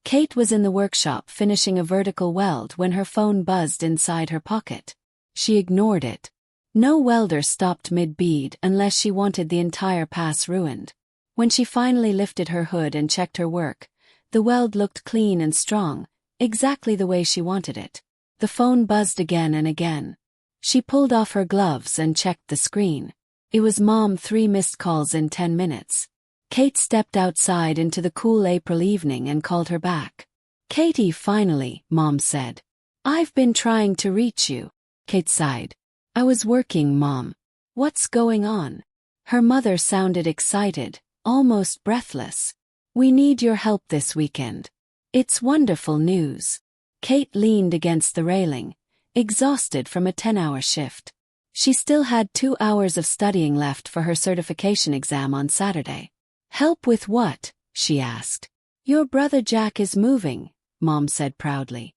Kate was in the workshop finishing a vertical weld when her phone buzzed inside her pocket. She ignored it. No welder stopped mid-bead unless she wanted the entire pass ruined. When she finally lifted her hood and checked her work, the weld looked clean and strong, exactly the way she wanted it. The phone buzzed again and again. She pulled off her gloves and checked the screen. It was Mom. 3 missed calls in 10 minutes. Kate stepped outside into the cool April evening and called her back. "Katie, finally," Mom said. "I've been trying to reach you." Kate sighed. "I was working, Mom." "What's going on?" Her mother sounded excited, almost breathless. "We need your help this weekend." "It's wonderful news." Kate leaned against the railing, exhausted from a 10-hour shift. She still had 2 hours of studying left for her certification exam on Saturday. "Help with what?" she asked. "Your brother Jack is moving," Mom said proudly.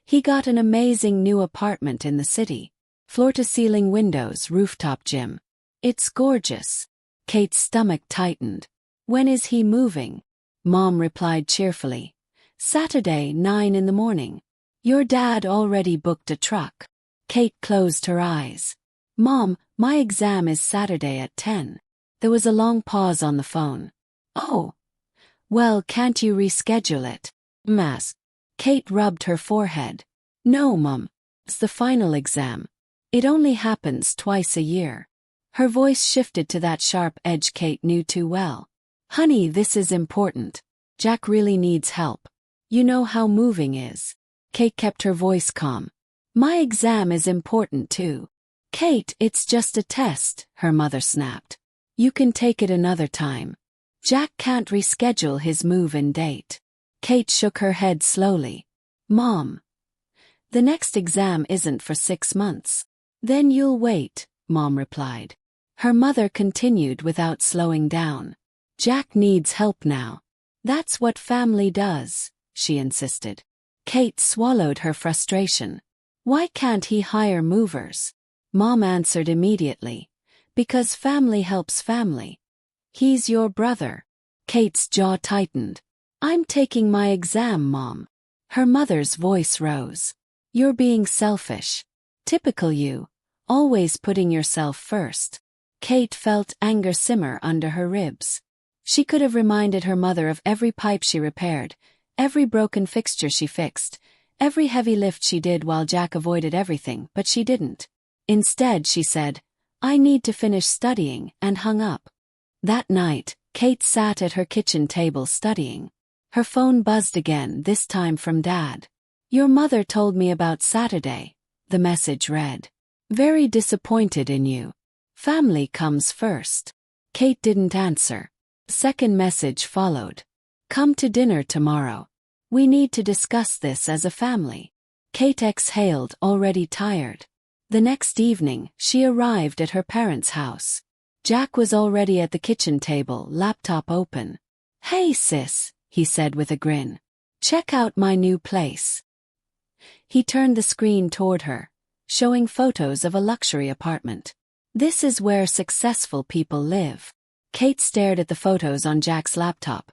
"He got an amazing new apartment in the city. Floor-to-ceiling windows, rooftop gym. It's gorgeous." Kate's stomach tightened. "When is he moving?" Mom replied cheerfully. "Saturday, 9 in the morning. Your dad already booked a truck." Kate closed her eyes. "Mom, my exam is Saturday at 10. There was a long pause on the phone. "Oh. Well, can't you reschedule it?" "Mass." Kate rubbed her forehead. "No, Mom. It's the final exam. It only happens twice a year." Her voice shifted to that sharp edge Kate knew too well. "Honey, this is important. Jack really needs help. You know how moving is." Kate kept her voice calm. "My exam is important too." "Kate, it's just a test," her mother snapped. "You can take it another time. Jack can't reschedule his move-in date." Kate shook her head slowly. "Mom, the next exam isn't for 6 months. Then you'll wait," Mom replied. Her mother continued without slowing down. "Jack needs help now. That's what family does," she insisted. Kate swallowed her frustration. "Why can't he hire movers?" Mom answered immediately. "Because family helps family. He's your brother." Kate's jaw tightened. "I'm taking my exam, Mom." Her mother's voice rose. "You're being selfish. Typical you, always putting yourself first." Kate felt anger simmer under her ribs. She could have reminded her mother of every pipe she repaired, every broken fixture she fixed, every heavy lift she did while Jack avoided everything, but she didn't. Instead, she said, "I need to finish studying," and hung up. That night, Kate sat at her kitchen table studying. Her phone buzzed again, this time from Dad. "Your mother told me about Saturday," the message read. "Very disappointed in you. Family comes first." Kate didn't answer. Second message followed. "Come to dinner tomorrow. We need to discuss this as a family." Kate exhaled, already tired. The next evening, she arrived at her parents' house. Jack was already at the kitchen table, laptop open. "Hey sis," he said with a grin. "Check out my new place." He turned the screen toward her, showing photos of a luxury apartment. "This is where successful people live." Kate stared at the photos on Jack's laptop.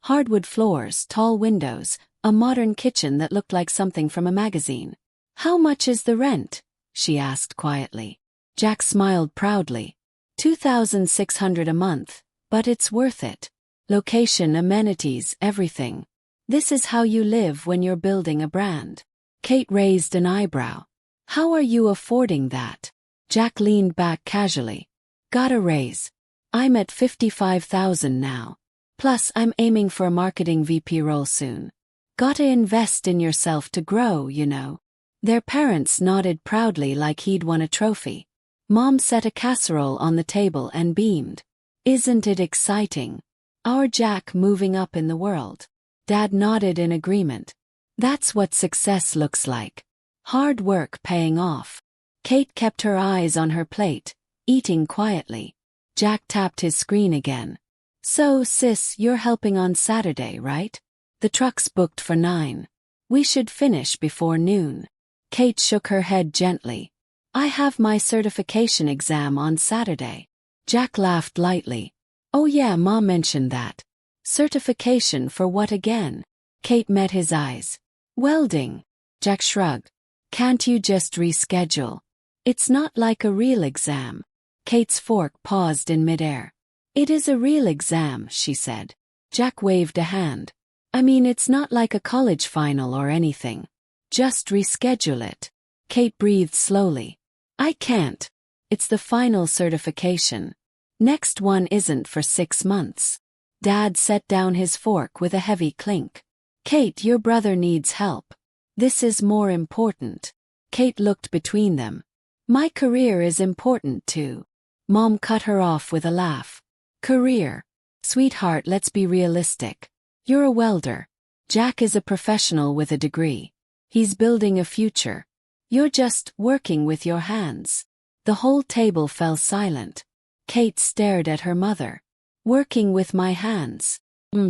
Hardwood floors, tall windows, a modern kitchen that looked like something from a magazine. "How much is the rent?" she asked quietly. Jack smiled proudly. $2,600 a month, but it's worth it. Location, amenities, everything. This is how you live when you're building a brand. Kate raised an eyebrow. "How are you affording that?" Jack leaned back casually. "Got a raise. I'm at $55,000 now. Plus, I'm aiming for a marketing VP role soon. Gotta invest in yourself to grow, you know." Their parents nodded proudly like he'd won a trophy. Mom set a casserole on the table and beamed. "Isn't it exciting? Our Jack moving up in the world." Dad nodded in agreement. "That's what success looks like. Hard work paying off." Kate kept her eyes on her plate, eating quietly. Jack tapped his screen again. "So, sis, you're helping on Saturday, right? The truck's booked for 9. We should finish before noon." Kate shook her head gently. "I have my certification exam on Saturday." Jack laughed lightly. "Oh yeah, Mom mentioned that. Certification for what again?" Kate met his eyes. Welding. Jack shrugged. Can't you just reschedule? It's not like a real exam. Kate's fork paused in midair. It is a real exam, she said. Jack waved a hand. I mean, it's not like a college final or anything. Just reschedule it. Kate breathed slowly. I can't. It's the final certification. Next one isn't for 6 months. Dad set down his fork with a heavy clink. Kate, your brother needs help. This is more important. Kate looked between them. My career is important too. Mom cut her off with a laugh. Career. Sweetheart, let's be realistic. You're a welder. Jack is a professional with a degree. He's building a future. You're just working with your hands. The whole table fell silent. Kate stared at her mother. Working with my hands.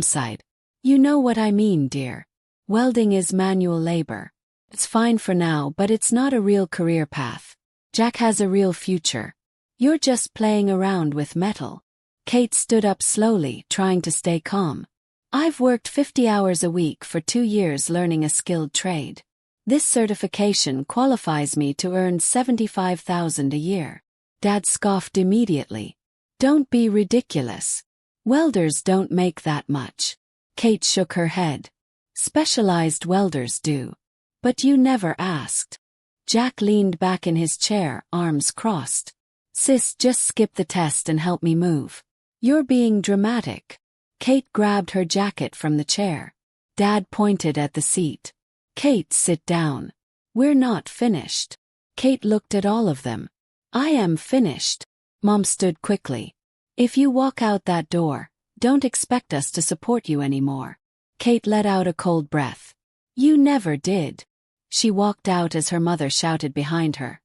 Sighed. You know what I mean, dear. Welding is manual labor. It's fine for now, but it's not a real career path. Jack has a real future. You're just playing around with metal. Kate stood up slowly, trying to stay calm. I've worked 50 hours a week for 2 years learning a skilled trade. This certification qualifies me to earn $75,000 a year. Dad scoffed immediately. Don't be ridiculous. Welders don't make that much. Kate shook her head. Specialized welders do. But you never asked. Jack leaned back in his chair, arms crossed. Sis, just skip the test and help me move. You're being dramatic. Kate grabbed her jacket from the chair. Dad pointed at the seat. Kate, sit down. We're not finished. Kate looked at all of them. I am finished. Mom stood quickly. If you walk out that door, don't expect us to support you anymore. Kate let out a cold breath. You never did. She walked out as her mother shouted behind her.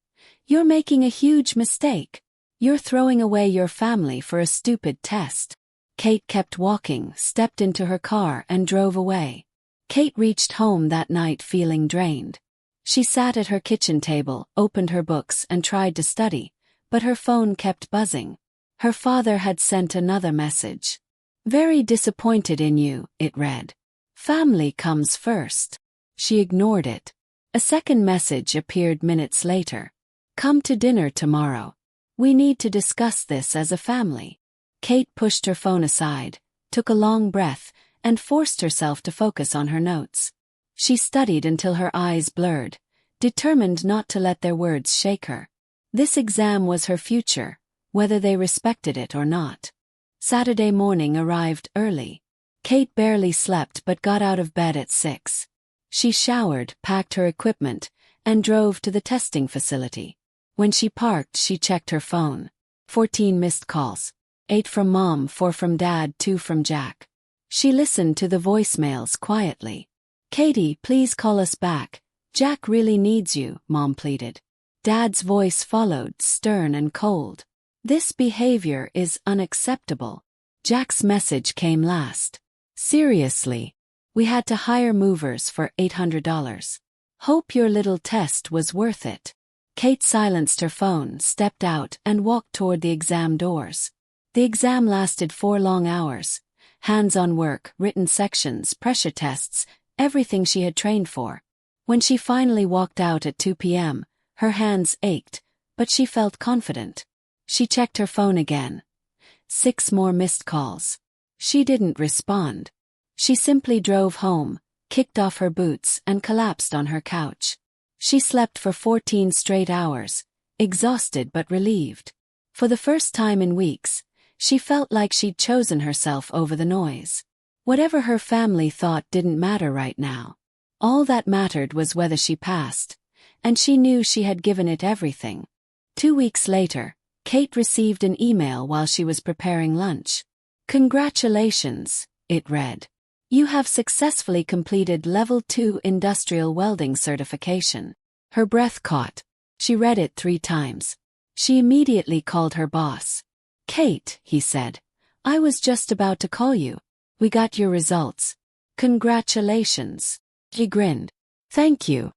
You're making a huge mistake. You're throwing away your family for a stupid test. Kate kept walking, stepped into her car and drove away. Kate reached home that night feeling drained. She sat at her kitchen table, opened her books and tried to study, but her phone kept buzzing. Her father had sent another message. Very disappointed in you, it read. Family comes first. She ignored it. A second message appeared minutes later. Come to dinner tomorrow. We need to discuss this as a family. Kate pushed her phone aside, took a long breath, and forced herself to focus on her notes. She studied until her eyes blurred, determined not to let their words shake her. This exam was her future, whether they respected it or not. Saturday morning arrived early. Kate barely slept but got out of bed at 6. She showered, packed her equipment, and drove to the testing facility. When she parked, she checked her phone. 14 missed calls. 8 from Mom, 4 from Dad, 2 from Jack. She listened to the voicemails quietly. Katie, please call us back. Jack really needs you, Mom pleaded. Dad's voice followed, stern and cold. This behavior is unacceptable. Jack's message came last. Seriously. We had to hire movers for $800. Hope your little test was worth it. Kate silenced her phone, stepped out, and walked toward the exam doors. The exam lasted 4 long hours. Hands-on work, written sections, pressure tests, everything she had trained for. When she finally walked out at 2 p.m., her hands ached, but she felt confident. She checked her phone again. 6 more missed calls. She didn't respond. She simply drove home, kicked off her boots, and collapsed on her couch. She slept for 14 straight hours, exhausted but relieved. For the first time in weeks, she felt like she'd chosen herself over the noise. Whatever her family thought didn't matter right now. All that mattered was whether she passed, and she knew she had given it everything. 2 weeks later, Kate received an email while she was preparing lunch. Congratulations, it read. You have successfully completed Level 2 Industrial Welding Certification. Her breath caught. She read it 3 times. She immediately called her boss. Kate, he said, I was just about to call you. We got your results. Congratulations. He grinned. Thank you.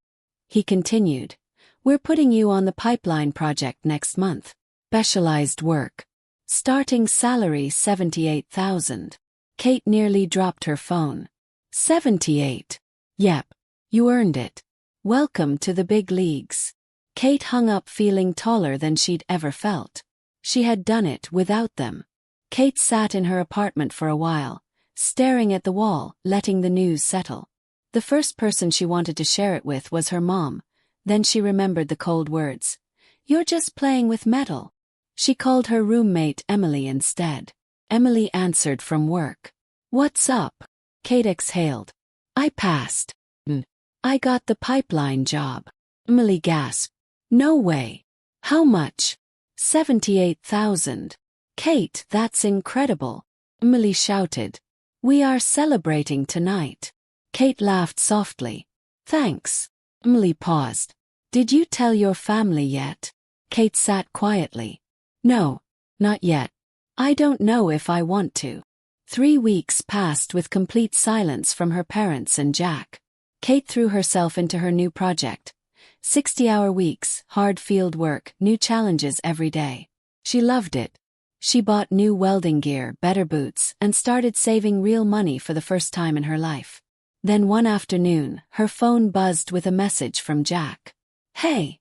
He continued. We're putting you on the pipeline project next month. Specialized work. Starting salary $78,000. Kate nearly dropped her phone. 78. Yep. You earned it. Welcome to the big leagues. Kate hung up feeling taller than she'd ever felt. She had done it without them. Kate sat in her apartment for a while, staring at the wall, letting the news settle. The first person she wanted to share it with was her mom. Then she remembered the cold words. "You're just playing with metal." She called her roommate Emily instead. Emily answered from work. "What's up?" Kate exhaled. "I passed. I got the pipeline job." Emily gasped. "No way. How much?" 78,000. "Kate, that's incredible." Emily shouted. "We are celebrating tonight." Kate laughed softly. "Thanks." Emily paused. "Did you tell your family yet?" Kate sat quietly. "No, not yet. I don't know if I want to." 3 weeks passed with complete silence from her parents and Jack. Kate threw herself into her new project. 60-hour weeks, hard field work, new challenges every day. She loved it. She bought new welding gear, better boots, and started saving real money for the first time in her life. Then one afternoon, her phone buzzed with a message from Jack. "Hey.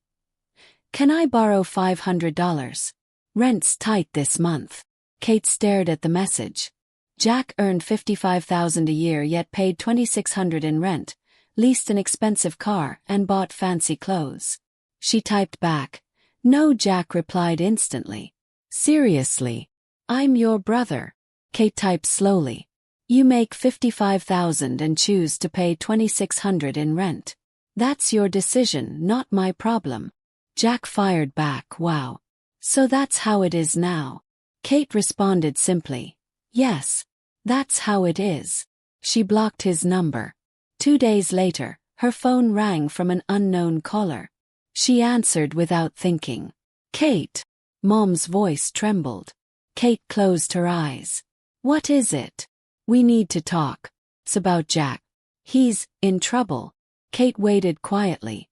Can I borrow $500? Rent's tight this month." Kate stared at the message. Jack earned $55,000 a year yet paid $2,600 in rent, leased an expensive car, and bought fancy clothes. She typed back. "No." Jack replied instantly. "Seriously? I'm your brother." Kate typed slowly. "You make $55,000 and choose to pay $2,600 in rent. That's your decision, not my problem." Jack fired back. "Wow. So that's how it is now." Kate responded simply. "Yes. That's how it is." She blocked his number. 2 days later, her phone rang from an unknown caller. She answered without thinking. "Kate." Mom's voice trembled. Kate closed her eyes. "What is it?" "We need to talk. It's about Jack. He's in trouble." Kate waited quietly.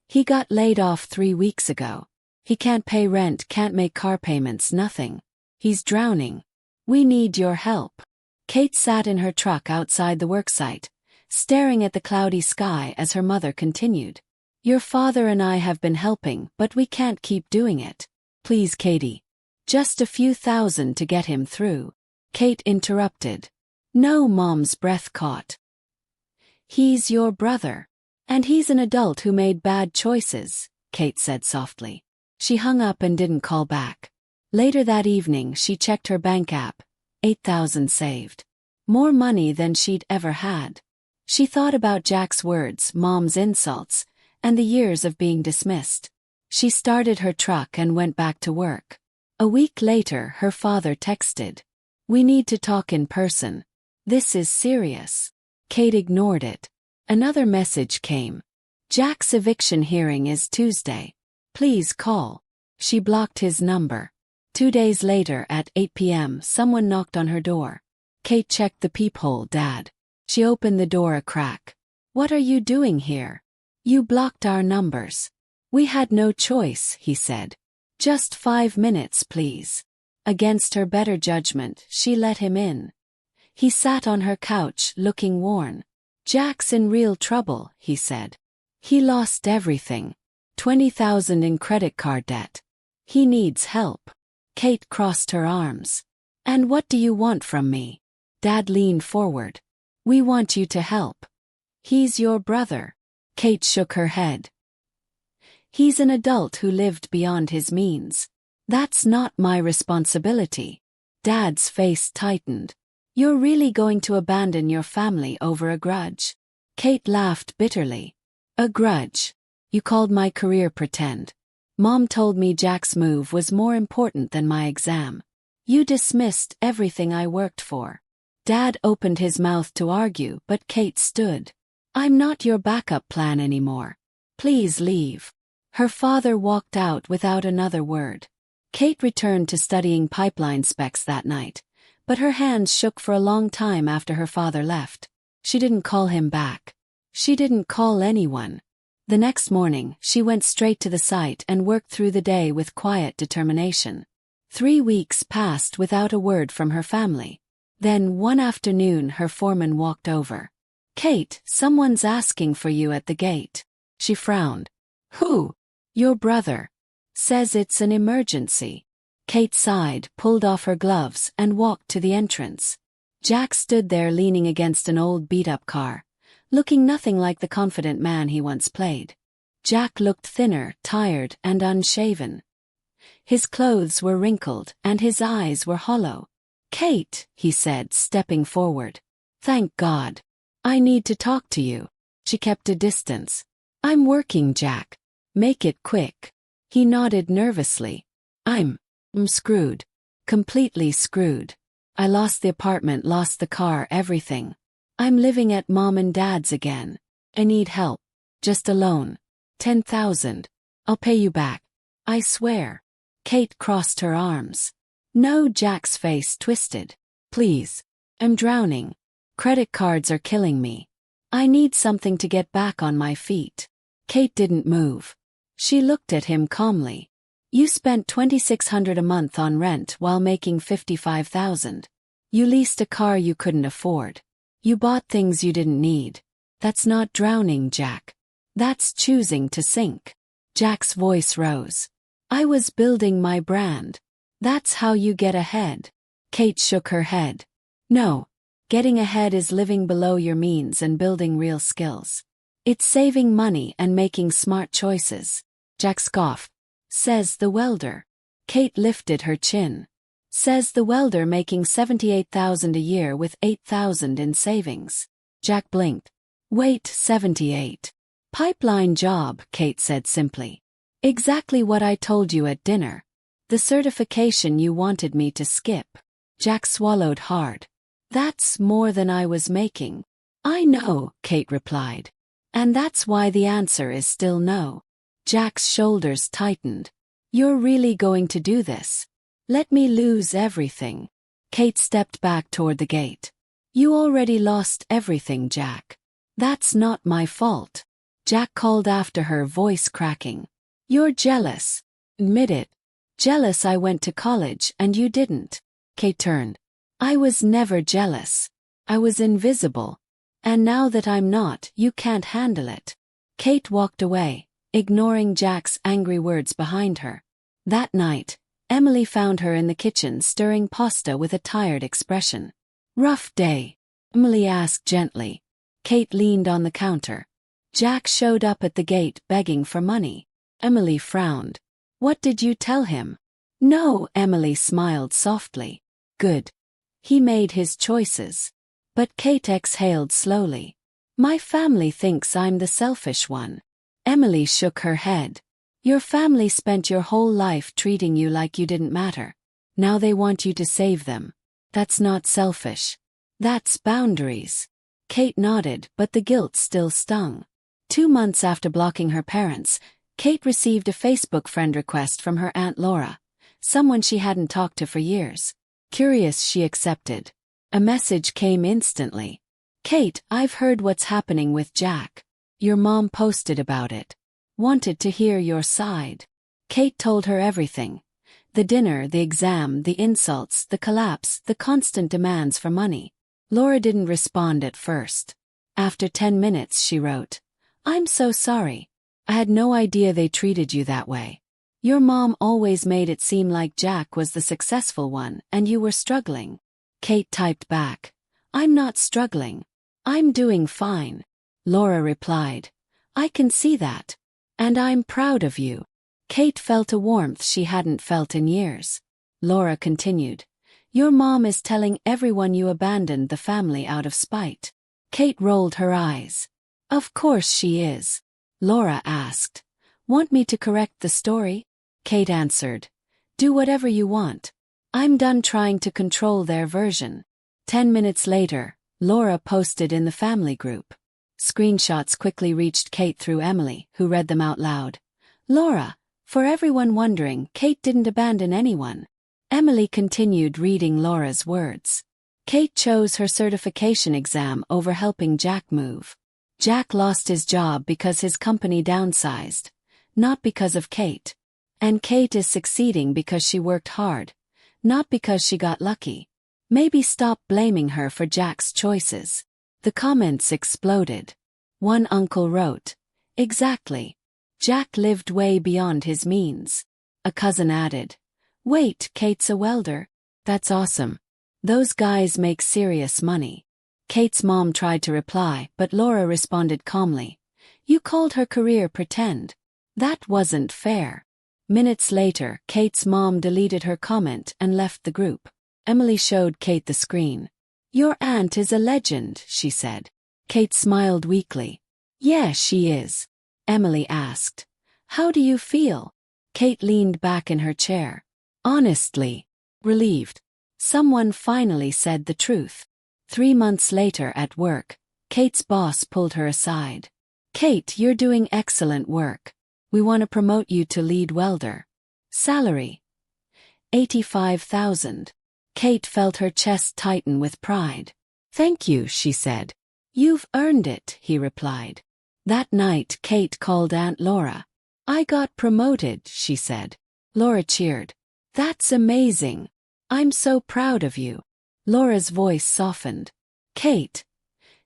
"He got laid off 3 weeks ago. He can't pay rent, can't make car payments, nothing. He's drowning. We need your help." Kate sat in her truck outside the worksite, staring at the cloudy sky as her mother continued. "Your father and I have been helping, but we can't keep doing it. Please, Katie. Just a few thousand to get him through." Kate interrupted. "No." Mom's breath caught. "He's your brother. And he's an adult who made bad choices," Kate said softly. She hung up and didn't call back. Later that evening she checked her bank app. 8,000 saved. More money than she'd ever had. She thought about Jack's words, Mom's insults, and the years of being dismissed. She started her truck and went back to work. A week later her father texted. "We need to talk in person. This is serious." Kate ignored it. Another message came. "Jack's eviction hearing is Tuesday. Please call." She blocked his number. 2 days later at 8 p.m. someone knocked on her door. Kate checked the peephole. "Dad." She opened the door a crack. "What are you doing here?" "You blocked our numbers." "We had no choice," he said. "Just 5 minutes, please." Against her better judgment, she let him in. He sat on her couch, looking worn. "Jack's in real trouble," he said. "He lost everything. 20,000 in credit card debt. He needs help." Kate crossed her arms. "And what do you want from me?" Dad leaned forward. "We want you to help. He's your brother." Kate shook her head. "He's an adult who lived beyond his means. That's not my responsibility." Dad's face tightened. "You're really going to abandon your family over a grudge?" Kate laughed bitterly. "A grudge? You called my career pretend. Mom told me Jack's move was more important than my exam. You dismissed everything I worked for." Dad opened his mouth to argue, but Kate stood. "I'm not your backup plan anymore. Please leave." Her father walked out without another word. Kate returned to studying pipeline specs that night, but her hands shook for a long time after her father left. She didn't call him back. She didn't call anyone. The next morning, she went straight to the site and worked through the day with quiet determination. 3 weeks passed without a word from her family. Then one afternoon her foreman walked over. Kate, someone's asking for you at the gate. She frowned. Who? Your brother. Says it's an emergency. Kate sighed, pulled off her gloves, and walked to the entrance. Jack stood there leaning against an old beat-up car, looking nothing like the confident man he once played. Jack looked thinner, tired, and unshaven. His clothes were wrinkled, and his eyes were hollow. Kate, he said, stepping forward. Thank God. I need to talk to you. She kept a distance. I'm working, Jack. Make it quick. He nodded nervously. I'm screwed. Completely screwed. I lost the apartment, lost the car, everything. I'm living at Mom and Dad's again. I need help. Just a loan. 10,000. I'll pay you back. I swear. Kate crossed her arms. No, Jack's face twisted. Please. I'm drowning. Credit cards are killing me. I need something to get back on my feet. Kate didn't move. She looked at him calmly. You spent $2,600 a month on rent while making $55,000. You leased a car you couldn't afford. You bought things you didn't need. That's not drowning, Jack. That's choosing to sink. Jack's voice rose. I was building my brand. That's how you get ahead. Kate shook her head. No. Getting ahead is living below your means and building real skills. It's saving money and making smart choices. Jack scoffed. Says the welder. Kate lifted her chin. Says the welder making $78,000 a year with $8,000 in savings. Jack blinked. Wait, 78. Pipeline job, Kate said simply. Exactly what I told you at dinner. The certification you wanted me to skip. Jack swallowed hard. That's more than I was making. I know, Kate replied. And that's why the answer is still no. Jack's shoulders tightened. You're really going to do this? Let me lose everything. Kate stepped back toward the gate. You already lost everything, Jack. That's not my fault. Jack called after her, voice cracking. You're jealous. Admit it. Jealous I went to college and you didn't. Kate turned. I was never jealous. I was invisible. And now that I'm not, you can't handle it. Kate walked away, ignoring Jack's angry words behind her. That night, Emily found her in the kitchen stirring pasta with a tired expression. Rough day? Emily asked gently. Kate leaned on the counter. Jack showed up at the gate begging for money. Emily frowned. What did you tell him? No, Emily smiled softly. Good. He made his choices. But Kate exhaled slowly. My family thinks I'm the selfish one. Emily shook her head. Your family spent your whole life treating you like you didn't matter. Now they want you to save them. That's not selfish. That's boundaries. Kate nodded, but the guilt still stung. 2 months after blocking her parents, Kate received a Facebook friend request from her Aunt Laura, someone she hadn't talked to for years. Curious, she accepted. A message came instantly. Kate, I've heard what's happening with Jack. Your mom posted about it. Wanted to hear your side. Kate told her everything. The dinner, the exam, the insults, the collapse, the constant demands for money. Laura didn't respond at first. After 10 minutes she wrote, I'm so sorry. I had no idea they treated you that way. Your mom always made it seem like Jack was the successful one and you were struggling. Kate typed back, I'm not struggling. I'm doing fine. Laura replied, I can see that. And I'm proud of you. Kate felt a warmth she hadn't felt in years. Laura continued, your mom is telling everyone you abandoned the family out of spite. Kate rolled her eyes. Of course she is. Laura asked, want me to correct the story? Kate answered, do whatever you want. I'm done trying to control their version. 10 minutes later, Laura posted in the family group. Screenshots quickly reached Kate through Emily, who read them out loud. Laura, for everyone wondering, Kate didn't abandon anyone. Emily continued reading Laura's words. Kate chose her certification exam over helping Jack move. Jack lost his job because his company downsized, not because of Kate. And Kate is succeeding because she worked hard, not because she got lucky. Maybe stop blaming her for Jack's choices. The comments exploded. One uncle wrote, "Exactly. Jack lived way beyond his means." A cousin added, "Wait, Kate's a welder? That's awesome. Those guys make serious money." Kate's mom tried to reply, but Laura responded calmly, "You called her career pretend. That wasn't fair." Minutes later, Kate's mom deleted her comment and left the group. Emily showed Kate the screen. "Your aunt is a legend," she said. Kate smiled weakly. "Yeah, she is." Emily asked, "How do you feel?" Kate leaned back in her chair. "Honestly, relieved." Someone finally said the truth. 3 months later at work, Kate's boss pulled her aside. "Kate, you're doing excellent work. We want to promote you to lead welder. Salary: $85,000. Kate felt her chest tighten with pride. "Thank you," she said. "You've earned it," he replied. That night, Kate called Aunt Laura. "I got promoted," she said. Laura cheered. "That's amazing. I'm so proud of you." Laura's voice softened. "Kate,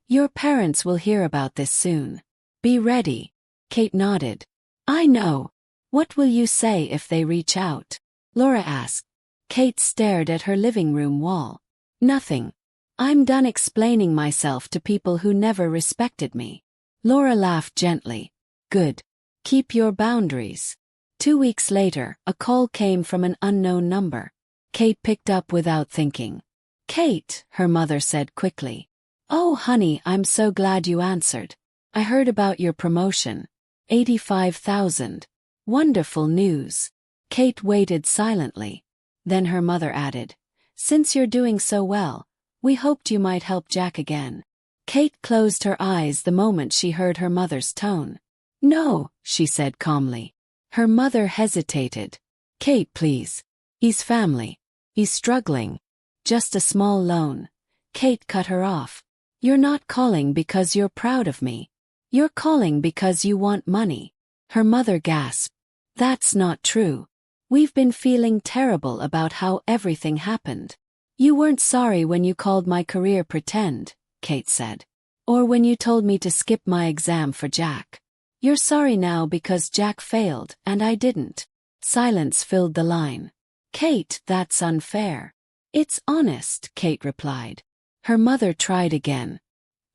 your parents will hear about this soon. Be ready." Kate nodded. "I know. What will you say if they reach out?" Laura asked. Kate stared at her living room wall. "Nothing. I'm done explaining myself to people who never respected me." Laura laughed gently. "Good. Keep your boundaries." 2 weeks later, a call came from an unknown number. Kate picked up without thinking. "Kate," her mother said quickly. "Oh, honey, I'm so glad you answered. I heard about your promotion. 85,000. Wonderful news." Kate waited silently. Then her mother added, "Since you're doing so well, we hoped you might help Jack again." Kate closed her eyes the moment she heard her mother's tone. "No," she said calmly. Her mother hesitated. "Kate, please. He's family. He's struggling. Just a small loan." Kate cut her off. "You're not calling because you're proud of me. You're calling because you want money." Her mother gasped. "That's not true. We've been feeling terrible about how everything happened. You weren't sorry when you called my career pretend," Kate said. "Or when you told me to skip my exam for Jack. You're sorry now because Jack failed and I didn't." Silence filled the line. "Kate, that's unfair." "It's honest," Kate replied. Her mother tried again.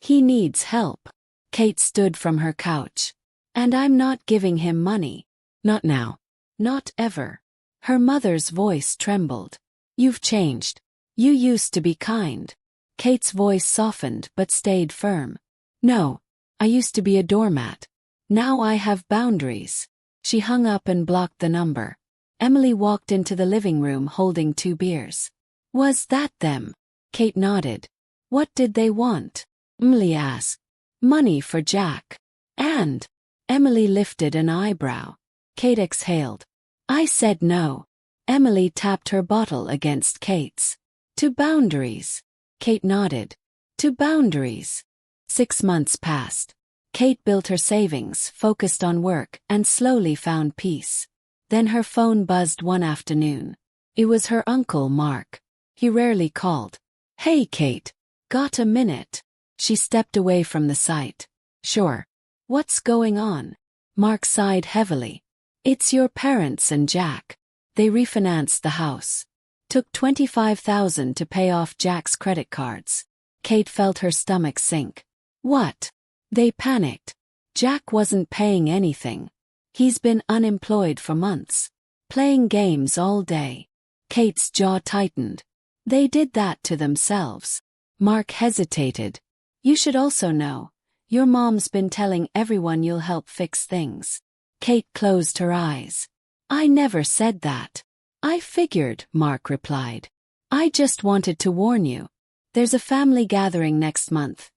"He needs help." Kate stood from her couch. "And I'm not giving him money. Not now. Not ever." Her mother's voice trembled. "You've changed. You used to be kind." Kate's voice softened but stayed firm. "No, I used to be a doormat. Now I have boundaries." She hung up and blocked the number. Emily walked into the living room holding 2 beers. "Was that them?" Kate nodded. "What did they want?" Emily asked. "Money for Jack." "And?" Emily lifted an eyebrow. Kate exhaled. "I said no." Emily tapped her bottle against Kate's. "To boundaries." Kate nodded. "To boundaries." 6 months passed. Kate built her savings, focused on work, and slowly found peace. Then her phone buzzed one afternoon. It was her uncle, Mark. He rarely called. "Hey, Kate. Got a minute?" She stepped away from the site. "Sure. What's going on?" Mark sighed heavily. "It's your parents and Jack. They refinanced the house. Took $25,000 to pay off Jack's credit cards." Kate felt her stomach sink. "What?" They panicked. Jack wasn't paying anything. He's been unemployed for months. Playing games all day. Kate's jaw tightened. "They did that to themselves." Mark hesitated. "You should also know. Your mom's been telling everyone you'll help fix things." Kate closed her eyes. "I never said that." "I figured," Mark replied. "I just wanted to warn you. There's a family gathering next month.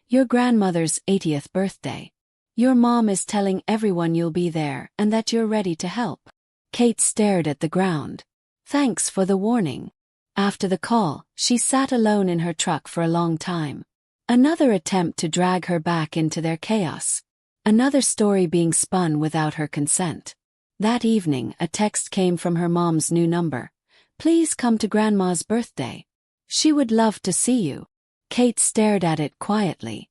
Your grandmother's 80th birthday. Your mom is telling everyone you'll be there and that you're ready to help." Kate stared at the ground. "Thanks for the warning." After the call, she sat alone in her truck for a long time. Another attempt to drag her back into their chaos. Another story being spun without her consent. That evening, a text came from her mom's new number. "Please come to Grandma's birthday. She would love to see you." Kate stared at it quietly.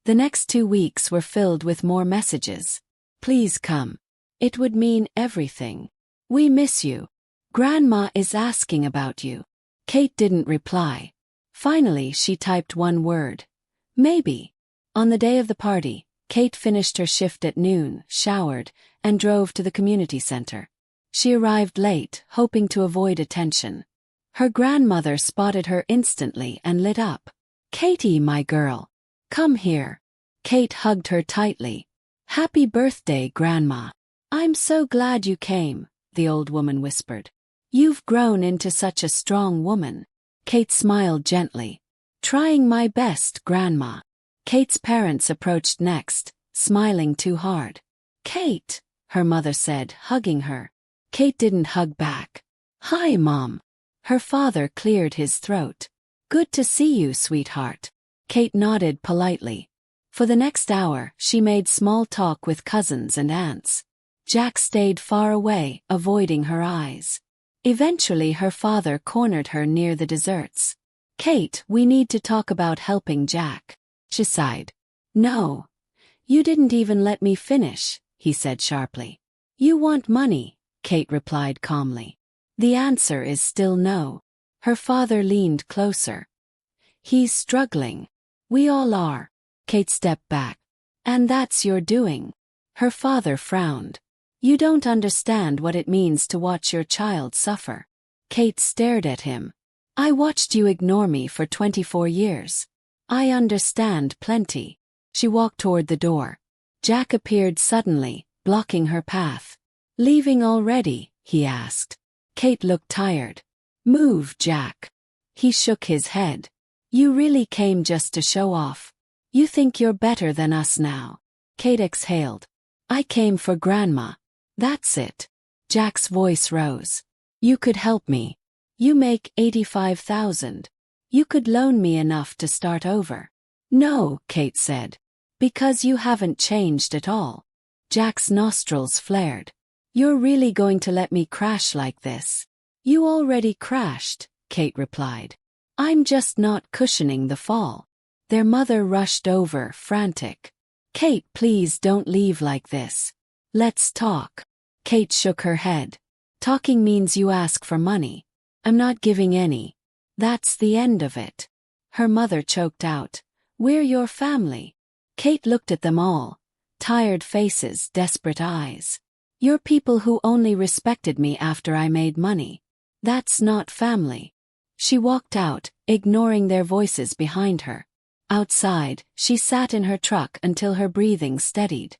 The next 2 weeks were filled with more messages. Please come. It would mean everything. We miss you. Grandma is asking about you. Kate didn't reply. Finally, she typed one word. Maybe. On the day of the party, Kate finished her shift at noon, showered, and drove to the community center. She arrived late, hoping to avoid attention. Her grandmother spotted her instantly and lit up. Katie, my girl. Come here. Kate hugged her tightly. Happy birthday, Grandma. I'm so glad you came, the old woman whispered. You've grown into such a strong woman. Kate smiled gently. Trying my best, Grandma. Kate's parents approached next, smiling too hard. Kate, her mother said, hugging her. Kate didn't hug back. Hi, Mom. Her father cleared his throat. Good to see you, sweetheart. Kate nodded politely. For the next hour, she made small talk with cousins and aunts. Jack stayed far away, avoiding her eyes. Eventually, her father cornered her near the desserts. Kate, we need to talk about helping Jack. She sighed. No. You didn't even let me finish, he said sharply. You want money, Kate replied calmly. The answer is still no. Her father leaned closer. He's struggling. We all are. Kate stepped back. And that's your doing. Her father frowned. You don't understand what it means to watch your child suffer. Kate stared at him. I watched you ignore me for 24 years. I understand plenty. She walked toward the door. Jack appeared suddenly, blocking her path. Leaving already? He asked. Kate looked tired. Move, Jack. He shook his head. You really came just to show off. You think you're better than us now. Kate exhaled. I came for Grandma. That's it. Jack's voice rose. You could help me. You make $85,000. You could loan me enough to start over. No, Kate said. Because you haven't changed at all. Jack's nostrils flared. You're really going to let me crash like this? You already crashed, Kate replied. I'm just not cushioning the fall. Their mother rushed over, frantic. Kate, please don't leave like this. Let's talk. Kate shook her head. Talking means you ask for money. I'm not giving any. That's the end of it. Her mother choked out. We're your family. Kate looked at them all. Tired faces, desperate eyes. You're people who only respected me after I made money. That's not family. She walked out, ignoring their voices behind her. Outside, she sat in her truck until her breathing steadied.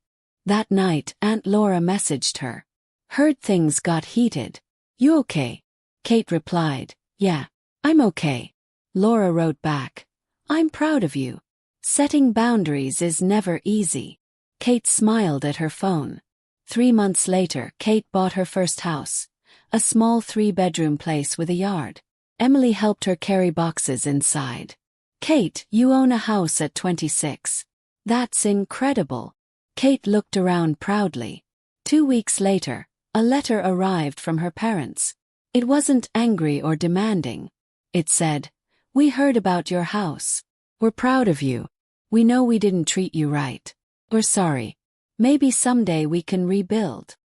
That night, Aunt Laura messaged her. Heard things got heated. You okay? Kate replied, Yeah, I'm okay. Laura wrote back, I'm proud of you. Setting boundaries is never easy. Kate smiled at her phone. 3 months later, Kate bought her first house. A small 3-bedroom place with a yard. Emily helped her carry boxes inside. Kate, you own a house at 26. That's incredible. Kate looked around proudly. 2 weeks later, a letter arrived from her parents. It wasn't angry or demanding. It said, We heard about your house. We're proud of you. We know we didn't treat you right. We're sorry. Maybe someday we can rebuild.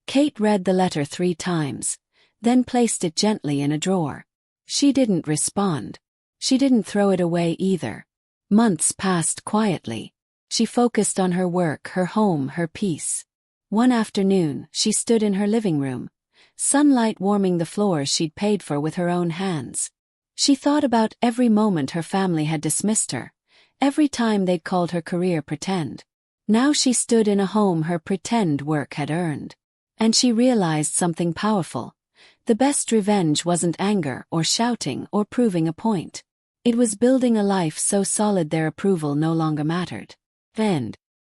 Kate read the letter 3 times, then placed it gently in a drawer. She didn't respond. She didn't throw it away either. Months passed quietly. She focused on her work, her home, her peace. One afternoon, she stood in her living room, sunlight warming the floors she'd paid for with her own hands. She thought about every moment her family had dismissed her, every time they'd called her career pretend. Now she stood in a home her pretend work had earned. And she realized something powerful. The best revenge wasn't anger or shouting or proving a point. It was building a life so solid their approval no longer mattered. End.